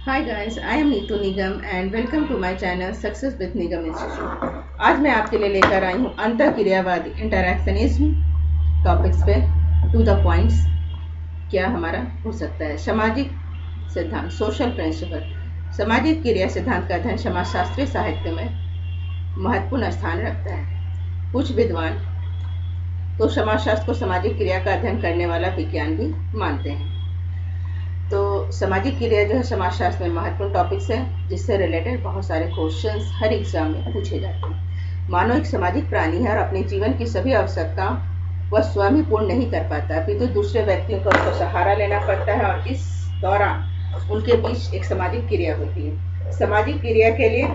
Hi guys, I am Neetu Nigam and welcome to my channel Success with Nigam Institute। आज मैं आपके लिए लेकर आई हूँ अंतःक्रियावादी इंटरैक्शनिज्म टॉपिक्स पे टू द पॉइंट्स क्या हमारा हो सकता है। सामाजिक सिद्धांत सोशल प्रिंसिपल। सामाजिक क्रिया सिद्धांत का अध्ययन समाजशास्त्रीय साहित्य में महत्वपूर्ण स्थान रखता है। कुछ विद्वान तो समाजशास्त्र को सामाजिक क्रिया का अध्ययन करने वाला विज्ञान भी मानते हैं। तो सामाजिक क्रिया जो है समाजशास्त्र में महत्वपूर्ण टॉपिक्स है जिससे रिलेटेड बहुत सारे क्वेश्चंस हर एग्जाम में पूछे जाते हैं। मानव एक सामाजिक प्राणी है और अपने जीवन की सभी आवश्यकताओं वह स्वयं ही पूर्ण नहीं कर पाता, अपितु दूसरे व्यक्तियों का उसको सहारा लेना पड़ता है और इस दौरान उनके बीच एक सामाजिक क्रिया होती है। सामाजिक क्रिया के लिए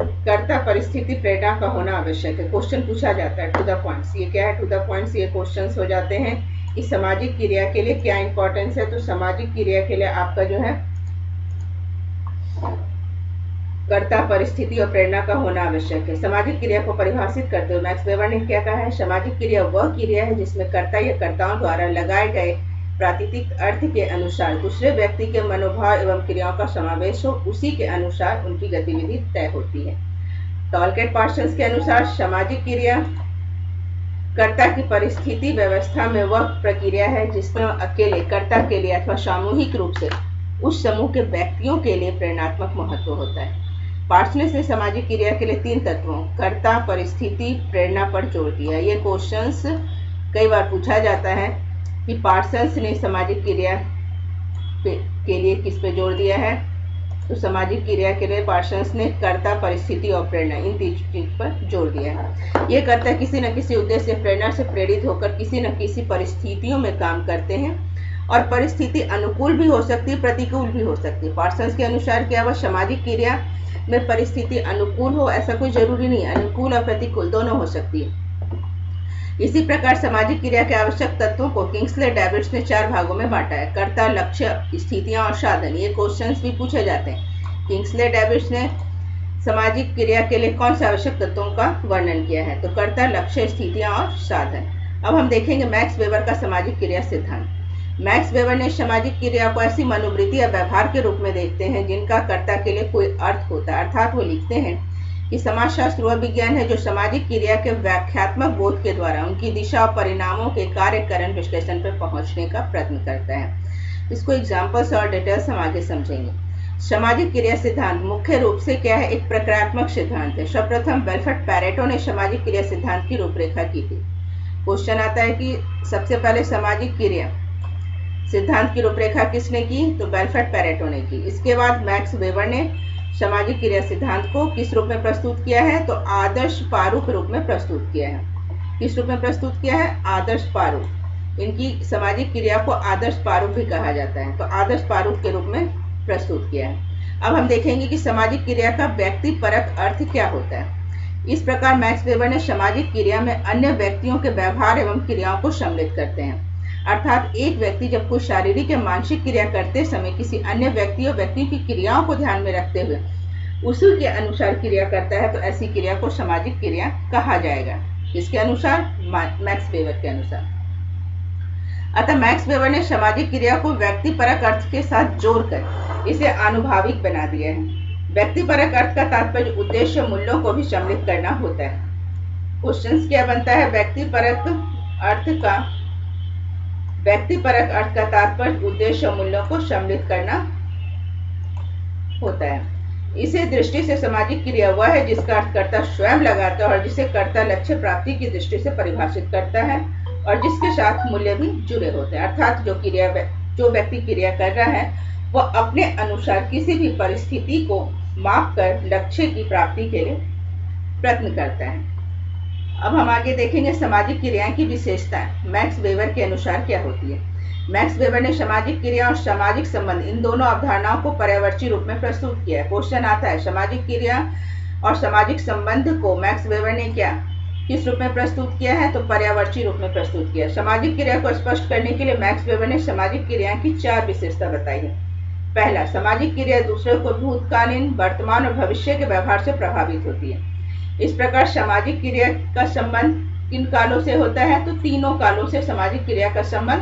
कर्ता परिस्थिति प्रेरणा का होना आवश्यक है। क्वेश्चन पूछा जाता है टू द पॉइंट्स। ये क्या है टू द पॉइंट्स? ये क्वेश्चंस हो जाते हैं इस सामाजिक क्रिया के लिए क्या इंपॉर्टेंस है। तो सामाजिक क्रिया के लिए आपका जो है कर्ता परिस्थिति और प्रेरणा का होना आवश्यक है। सामाजिक क्रिया को परिभाषित करते हुए मैक्स वेबर ने क्या कहा है? सामाजिक क्रिया वह क्रिया है जिसमें कर्ता या कर्ताओं द्वारा लगाए गए प्रातिनिधिक अर्थ के अनुसार दूसरे व्यक्ति के मनोभाव एवं क्रियाओं का समावेश हो, उसी के अनुसार उनकी गतिविधि तय होती है। टॉलकेट पार्सन्स के अनुसार सामाजिक क्रिया कर्ता की परिस्थिति व्यवस्था में वह प्रक्रिया है जिसमें अकेले कर्ता के लिए अथवा सामूहिक रूप से उस समूह के व्यक्तियों के लिए प्रेरणात्मक महत्व होता है। पार्सन्स ने सामाजिक क्रिया के लिए 3 तत्वों कर्ता परिस्थिति प्रेरणा पर जोर दिया। ये क्वेश्चंस कई बार पूछा जाता है कि पार्सन्स ने सामाजिक क्रिया के लिए किस पे जोर दिया है। तो सामाजिक क्रिया के लिए पार्सन्स ने कर्ता परिस्थिति और प्रेरणा इन 3 चीज पर जोर दिया है। ये कर्ता किसी न किसी उद्देश्य प्रेरणा से प्रेरित होकर किसी न किसी परिस्थितियों में काम करते हैं और परिस्थिति अनुकूल भी हो सकती है, प्रतिकूल भी हो सकती है। पार्सन्स के अनुसार क्या वह सामाजिक क्रिया में परिस्थिति अनुकूल हो ऐसा कोई जरूरी नहीं है, अनुकूल और प्रतिकूल दोनों हो सकती है। इसी प्रकार सामाजिक क्रिया के आवश्यक तत्वों को किंग्सले डेविड्स ने 4 भागों में बांटा है। कर्ता, लक्ष्य, स्थितियां और साधन। ये क्वेश्चंस भी पूछे जाते हैं। किंग्सले डेविड्स ने सामाजिक क्रिया के लिए कौन से आवश्यक तत्वों का वर्णन किया है? तो कर्ता, लक्ष्य, स्थितियां और साधन। अब हम देखेंगे मैक्स वेबर का सामाजिक क्रिया सिद्धांत। मैक्स वेबर ने सामाजिक क्रिया को ऐसी मनोवृत्ति या व्यवहार के रूप में देखते हैं जिनका कर्ता के लिए कोई अर्थ होता है। अर्थात वो लिखते हैं कि समाजशास्त्र वह विज्ञान है जो सामाजिक क्रिया के व्याख्यात्मक बोध के द्वारा उनकी दिशा और परिणामों के कार्यकरण विश्लेषण पर पहुंचने का प्रयत्न करता है। इसको एग्जाम्पल्स और डिटेल्स हम आगे समझेंगे। सामाजिक क्रिया सिद्धांत मुख्य रूप से क्या है? एक प्रक्रियात्मक सिद्धांत है। सर्वप्रथम वेल्फ्रेड पैरेटो ने सामाजिक क्रिया सिद्धांत की रूपरेखा की थी। क्वेश्चन आता है कि सबसे पहले सामाजिक क्रिया सिद्धांत की रूपरेखा किसने की? तो वेल्फ्रेड पैरेटो ने की। इसके बाद मैक्स वेबर ने सामाजिक क्रिया सिद्धांत को किस रूप में प्रस्तुत किया है? तो आदर्श प्रारूप रूप में प्रस्तुत किया है। किस रूप में प्रस्तुत किया है? आदर्श प्रारूप। इनकी सामाजिक क्रिया को आदर्श प्रारूप भी कहा जाता है, तो आदर्श प्रारूप के रूप में प्रस्तुत किया है। अब हम देखेंगे कि सामाजिक क्रिया का व्यक्तिपरक अर्थ क्या होता है। इस प्रकार मैक्स वेबर ने सामाजिक क्रिया में अन्य व्यक्तियों के व्यवहार एवं क्रियाओं को सम्मिलित करते हैं। अर्थात एक व्यक्ति जब कोई शारीरिक या मानसिक क्रिया करते समय किसी अन्य व्यक्ति और व्यक्ति की क्रियाओं को ध्यान में रखते हुए उसी के अनुसार क्रिया करता है तो ऐसी क्रिया को सामाजिक क्रिया कहा जाएगा। किसके अनुसार? मैक्स वेबर के अनुसार। अतः मैक्स वेबर ने सामाजिक क्रिया को व्यक्तिपरक अर्थ के साथ जोड़कर इसे आनुभाविक बना दिया है। व्यक्तिपरक अर्थ का तात्पर्य उद्देश्य मूल्यों को भी सम्मिलित करना होता है। क्वेश्चन क्या बनता है? व्यक्तिपरक अर्थ का तात्पर्य उद्देश्य मूल्यों को सम्मिलित करना होता है। इसी दृष्टि से सामाजिक क्रिया वह है जिसका अर्थ कर्ता स्वयं लगाता है और जिसे कर्ता लक्ष्य प्राप्ति की दृष्टि से परिभाषित करता है और जिसके साथ मूल्य भी जुड़े होते हैं। अर्थात जो व्यक्ति क्रिया कर रहा है वह अपने अनुसार किसी भी परिस्थिति को माप कर लक्ष्य की प्राप्ति के लिए प्रयत्न करता है। अब हम आगे देखेंगे सामाजिक क्रियाएं की विशेषताएं मैक्स वेबर के अनुसार क्या होती है। मैक्स वेबर ने सामाजिक क्रिया और सामाजिक संबंध इन दोनों अवधारणाओं को पर्यायवाची रूप में प्रस्तुत किया है। क्वेश्चन आता है सामाजिक क्रिया और सामाजिक संबंध को मैक्स वेबर ने किस रूप में प्रस्तुत किया है? तो पर्यायवाची रूप में प्रस्तुत किया। सामाजिक क्रिया को स्पष्ट करने के लिए मैक्स वेबर ने सामाजिक क्रिया की 4 विशेषता बताई है। पहला, सामाजिक क्रिया दूसरे को भूतकालीन, वर्तमान और भविष्य के व्यवहार से प्रभावित होती है। इस प्रकार सामाजिक क्रिया का संबंध किन कालों से होता है? तो तीनों कालों से सामाजिक क्रिया का संबंध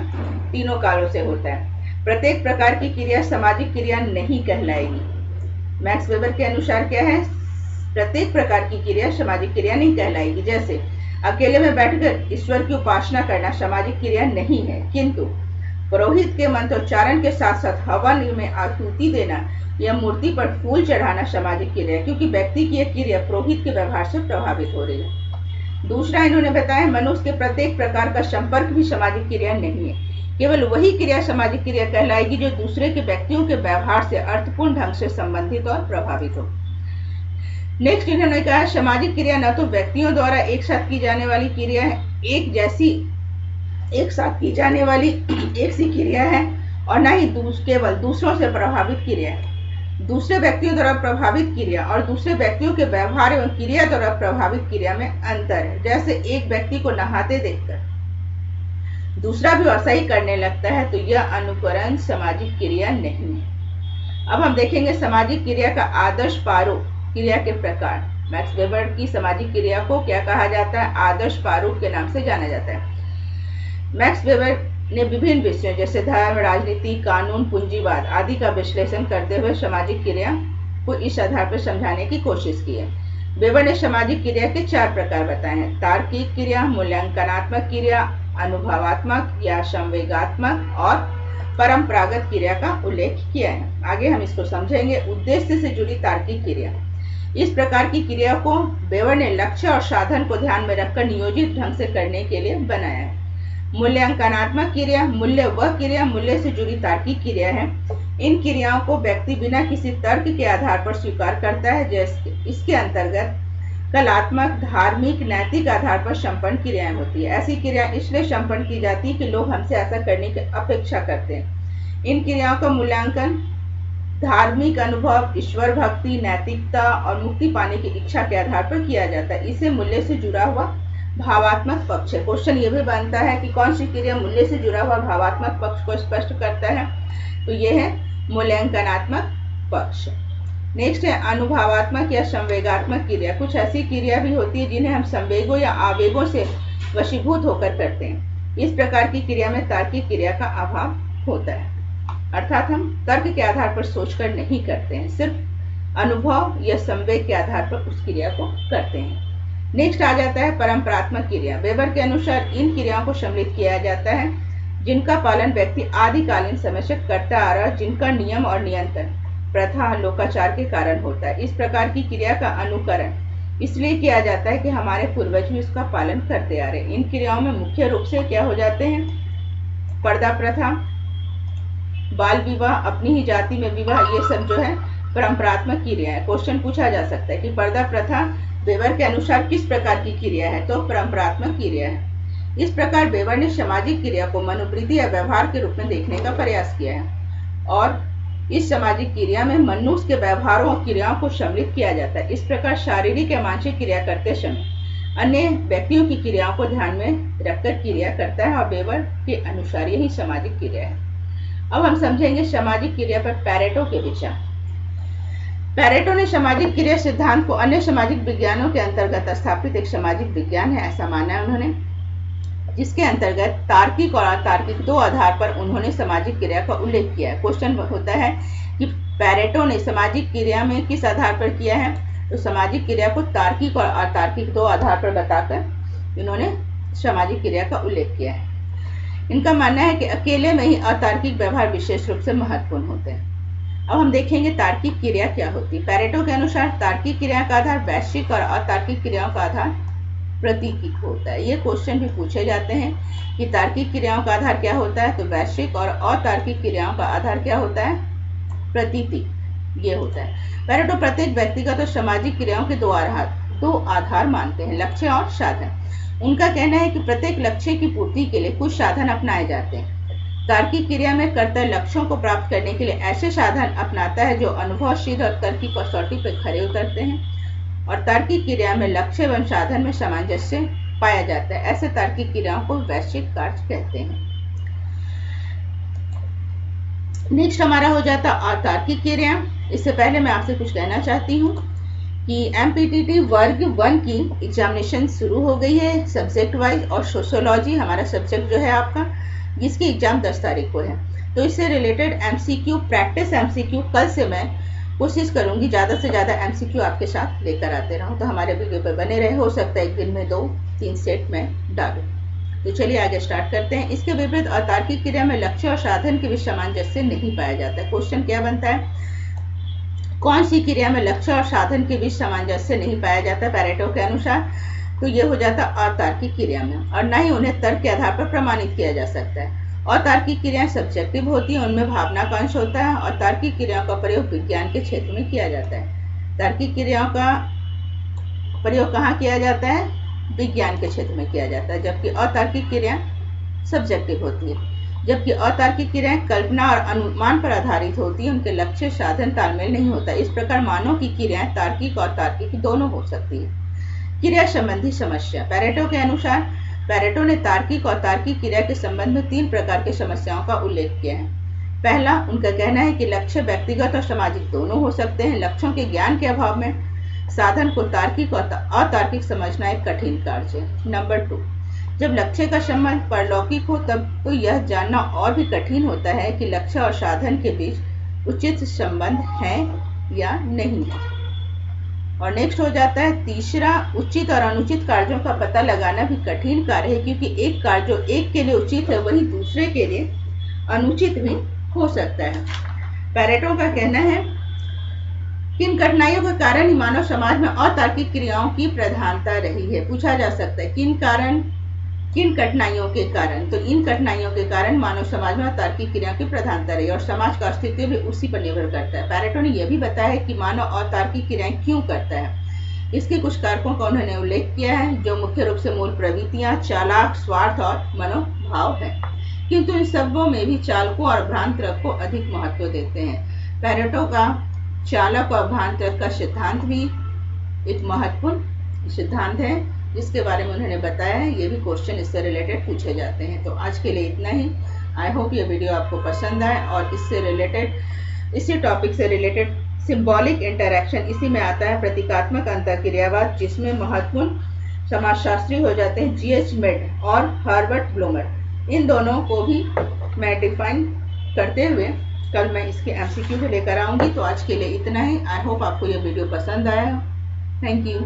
तीनों कालों से होता है। प्रत्येक प्रकार की क्रिया सामाजिक क्रिया नहीं कहलाएगी। मैक्स वेबर के अनुसार क्या है, प्रत्येक प्रकार की क्रिया सामाजिक क्रिया नहीं कहलाएगी। जैसे अकेले में बैठकर ईश्वर की उपासना करना सामाजिक क्रिया नहीं है, किंतु पुरोहित के मंत्रोच्चारण के साथ साथ हवन में आहुति देना या मूर्ति पर फूल चढ़ाना सामाजिक क्रिया है, क्योंकि व्यक्ति की यह क्रिया पुरोहित के व्यवहार से प्रभावित हो रही है। दूसरा इन्होंने बताया, मनुष्य के प्रत्येक प्रकार का संपर्क भी सामाजिक क्रिया नहीं है, केवल वही क्रिया सामाजिक क्रिया कहलाएगी जो दूसरे के व्यक्तियों के व्यवहार से अर्थपूर्ण ढंग से संबंधित और प्रभावित हो। नेक्स्ट इन्होंने कहा, सामाजिक क्रिया न तो व्यक्तियों द्वारा एक साथ की जाने वाली क्रिया है, एक साथ की जाने वाली एक सी क्रिया है, और न ही केवल दूसरों से प्रभावित क्रिया है। दूसरे व्यक्तियों द्वारा प्रभावित क्रिया और दूसरे व्यक्तियों के व्यवहार एवं क्रिया द्वारा प्रभावित क्रिया में अंतर है। जैसे एक व्यक्ति को नहाते देखकर दूसरा भी वैसा ही करने लगता है, तो यह अनुकरण सामाजिक क्रिया नहीं है। अब हम देखेंगे सामाजिक क्रिया का आदर्श प्रारूप क्रिया के प्रकार। मैक्स वेबर की सामाजिक क्रिया को क्या कहा जाता है, आदर्श प्रारूप के नाम से जाना जाता है। मैक्स वेबर ने विभिन्न विषयों जैसे धर्म, राजनीति, कानून, पूंजीवाद आदि का विश्लेषण करते हुए सामाजिक क्रिया को इस आधार पर समझाने की कोशिश की है। वेबर ने सामाजिक क्रिया के 4 प्रकार बताए हैं: तार्किक क्रिया, मूल्यांकनात्मक क्रिया, अनुभवात्मक या संवेगात्मक और परंपरागत क्रिया का उल्लेख किया है। आगे हम इसको समझेंगे। उद्देश्य से जुड़ी तार्किक क्रिया, इस प्रकार की क्रिया को वेबर ने लक्ष्य और साधन को ध्यान में रखकर नियोजित ढंग से करने के लिए बनाया है। मूल्यांकनात्मक क्रिया, मूल्य वह क्रिया मूल्य से जुड़ी तार्किक क्रिया है। इन क्रियाओं को व्यक्ति बिना किसी तर्क के आधार पर स्वीकार करता है। जैसे इसके अंतर्गत कलात्मक, धार्मिक, नैतिक आधार पर संपन्न क्रियाएं होती है। ऐसी क्रिया इसलिए संपन्न की जाती है कि लोग हमसे ऐसा करने की अपेक्षा करते हैं। इन क्रियाओं का मूल्यांकन धार्मिक अनुभव, ईश्वर भक्ति, नैतिकता और मुक्ति पाने की इच्छा के आधार पर किया जाता है। इसे मूल्य से जुड़ा हुआ भावात्मक पक्ष है। क्वेश्चन ये भी बनता है कि कौन सी क्रिया मूल्य से जुड़ा हुआ भावात्मक पक्ष को स्पष्ट करता है, तो ये है मूल्यांकनात्मक पक्ष। नेक्स्ट है अनुभवात्मक या संवेगात्मक क्रिया। कुछ ऐसी क्रिया भी होती है जिन्हें हम संवेगों या आवेगों से वशीभूत होकर करते हैं। इस प्रकार की क्रिया में तार्किक क्रिया का अभाव होता है, अर्थात हम तर्क के आधार पर सोचकर नहीं करते हैं, सिर्फ अनुभव या संवेग के आधार पर उस क्रिया को करते हैं। नेक्स्ट आ जाता है परंपरात्मक क्रिया। वेबर के अनुसार इन क्रियाओं को सम्मिलित किया जाता है जिनका पालन व्यक्ति आदिकालीन समय से करता आ रहा है, जिनका नियम और नियंत्रण प्रथा लोकाचार के कारण होता है। इस प्रकार की क्रिया का अनुकरण इसलिए किया जाता है कि हमारे पूर्वज भी इसका पालन करते आ रहे हैं। इन क्रियाओं में मुख्य रूप से क्या हो जाते हैं, पर्दा प्रथा, बाल विवाह, अपनी ही जाति में विवाह, ये सब जो है परंपरात्मक क्रिया है। क्वेश्चन पूछा जा सकता है कि पर्दा प्रथा वेबर के अनुसार किस प्रकार की क्रिया है, तो परंपरात्मक क्रिया है। इस प्रकार वेबर ने सामाजिक क्रिया को मनोवृत्ति या व्यवहार के रूप में देखने का प्रयास किया है और इस सामाजिक क्रिया में मनुष्य के व्यवहारों और क्रियाओं को सम्मिलित किया जाता है। इस प्रकार शारीरिक या मानसिक क्रिया करते समय अन्य व्यक्तियों की क्रियाओं को ध्यान में रखकर क्रिया करता है और वेबर के अनुसार यही सामाजिक क्रिया है। अब हम समझेंगे सामाजिक क्रिया पर पैरेटो के विचार। पैरेटो ने सामाजिक क्रिया सिद्धांत को अन्य सामाजिक विज्ञानों के अंतर्गत स्थापित एक सामाजिक विज्ञान है ऐसा माना है उन्होंने, जिसके अंतर्गत तार्किक और अतार्किक 2 आधार पर उन्होंने सामाजिक क्रिया का उल्लेख किया है। क्वेश्चन होता है कि पैरेटो ने सामाजिक क्रिया में किस आधार पर किया है, तो सामाजिक क्रिया को तार्किक और अतार्किक 2 आधार पर बताकर इन्होंने सामाजिक क्रिया का उल्लेख किया है। इनका मानना है कि अकेले में ही अतार्किक व्यवहार विशेष रूप से महत्वपूर्ण होते हैं। अब हम देखेंगे तार्किक क्रिया क्या होती है। पैरेटो के अनुसार तार्किक क्रिया का आधार वैश्विक और अतार्किक क्रियाओं का आधार प्रतीकिक होता है। ये क्वेश्चन भी पूछे जाते हैं कि तार्किक क्रियाओं का आधार क्या होता है, तो वैश्विक और अतार्किक क्रियाओं का आधार क्या होता है, प्रतीतिक ये होता है। पैरेटो प्रत्येक व्यक्तिगत और सामाजिक क्रियाओं के 2 आधार मानते हैं, लक्ष्य और साधन। उनका कहना है कि प्रत्येक लक्ष्य की पूर्ति के लिए कुछ साधन अपनाए जाते हैं। तार्किक क्रिया में कर्ता लक्ष्यों को प्राप्त करने के लिए ऐसे साधन अपनाता है जो अनुभव, सिद्ध और तर्क की कसौटी पर खरे उतरते हैं और तार्किक क्रिया में लक्ष्य एवं साधन में सामंजस्य पाया जाता है। ऐसे तार्किक क्रियाओं को वैश्विक कार्य कहते हैं। नेक्स्ट हमारा हो जाता अतार्किक क्रिया। इससे पहले मैं आपसे कुछ कहना चाहती हूँ कि MPTT वर्ग 1 की एग्जामिनेशन शुरू हो गई है सब्जेक्ट वाइज, और सोशियोलॉजी हमारा सब्जेक्ट जो है आपका, जिसकी एग्जाम 10 तारीख को है। तो इससे रिलेटेड एमसीक्यू, प्रैक्टिस एमसीक्यू कल से मैं कोशिश करूंगी ज़्यादा से ज़्यादा एमसीक्यू आपके साथ लेकर आते रहूं। तो हमारे वीडियो पर बने रहे, हो सकता है एक दिन में 2-3 सेट में डालूं। तो चलिए आगे स्टार्ट करते हैं। इसके विपरीत अतार्किक क्रिया में लक्ष्य और साधन के बीच सामंजस्य नहीं पाया जाता है। क्वेश्चन क्या बनता है, कौन सी क्रिया में लक्ष्य और साधन के बीच सामंजस्य नहीं पाया जाता पैरेटो के अनुसार? तो ये हो जाता अतार्किक क्रिया में, और न ही उन्हें तर्क के आधार पर प्रमाणित किया जा सकता है। अतार्किक क्रियाएं सब्जेक्टिव होती हैं, उनमें भावना का अंश होता है, और तार्किक क्रियाओं का प्रयोग विज्ञान के क्षेत्र में किया जाता है। तार्किक क्रियाओं का प्रयोग कहाँ किया जाता है? विज्ञान के क्षेत्र में किया जाता है, जबकि अतार्किक क्रिया सब्जेक्टिव होती है। जबकि अतार्किक क्रियाएं कल्पना और अनुमान पर आधारित होती है, उनके लक्ष्य साधन तालमेल नहीं होता। इस प्रकार मानव की क्रियाएं तार्किक और तार्किक दोनों हो सकती है। क्रिया संबंधी समस्या, पैरेटो के अनुसार पैरेटो ने तार्किक और तार्किक क्रिया के संबंध में 3 प्रकार की समस्याओं का उल्लेख किया है। पहला, उनका कहना है कि लक्ष्य व्यक्तिगत और सामाजिक दोनों हो सकते हैं। लक्ष्यों के ज्ञान के अभाव में साधन को तार्किक और अतार्किक समझना एक कठिन कार्य है। नंबर 2, जब लक्ष्य का संबंध परलौकिक हो तब तो यह जानना और भी कठिन होता है कि लक्ष्य और साधन के बीच उचित संबंध है या नहीं है। और नेक्स्ट हो जाता है तीसरा, उचित और अनुचित कार्यों का पता लगाना भी कठिन कार्य है, क्योंकि एक कार्य जो एक के लिए उचित है वही दूसरे के लिए अनुचित भी हो सकता है। पैरेटो का कहना है, किन कठिनाइयों के कारण ही मानव समाज में अतार्किक क्रियाओं की प्रधानता रही है? पूछा जा सकता है किन कठिनाइयों के कारण? तो इन कठिनाइयों के कारण मानव समाज में अतार्किक क्रियाओं की प्रधानता रही, और समाज का अस्तित्व भी उसी पर निर्भर करता है। पैरेटो ने यह भी बताया है कि मानव अतार्किक क्रियाएं क्यों करता है। इसके कुछ कारकों का उन्होंने उल्लेख किया है, जो मुख्य रूप से मूल प्रवृत्तियां, चालाक, स्वार्थ और मनोभाव है, किंतु इन सबों में भी चालकों और भ्रांतरक को अधिक महत्व देते हैं। पैरेटो का चालक और भ्रांतरक का सिद्धांत भी एक महत्वपूर्ण सिद्धांत है, जिसके बारे में उन्होंने बताया है। ये भी क्वेश्चन इससे रिलेटेड पूछे जाते हैं। तो आज के लिए इतना ही। आई होप ये वीडियो आपको पसंद आए, और इससे रिलेटेड, इसी टॉपिक से रिलेटेड सिंबॉलिक इंटरैक्शन, इसी में आता है प्रतीकात्मक अंतःक्रियावाद, जिसमें महत्वपूर्ण समाजशास्त्री हो जाते हैं G.H. मेड और हर्बर्ट ब्लूमर। इन दोनों को भी मैं डिफाइन करते हुए कल मैं इसके एमसीक्यू भी लेकर आऊंगी। तो आज के लिए इतना ही। आई होप आपको ये वीडियो पसंद आया। Thank you.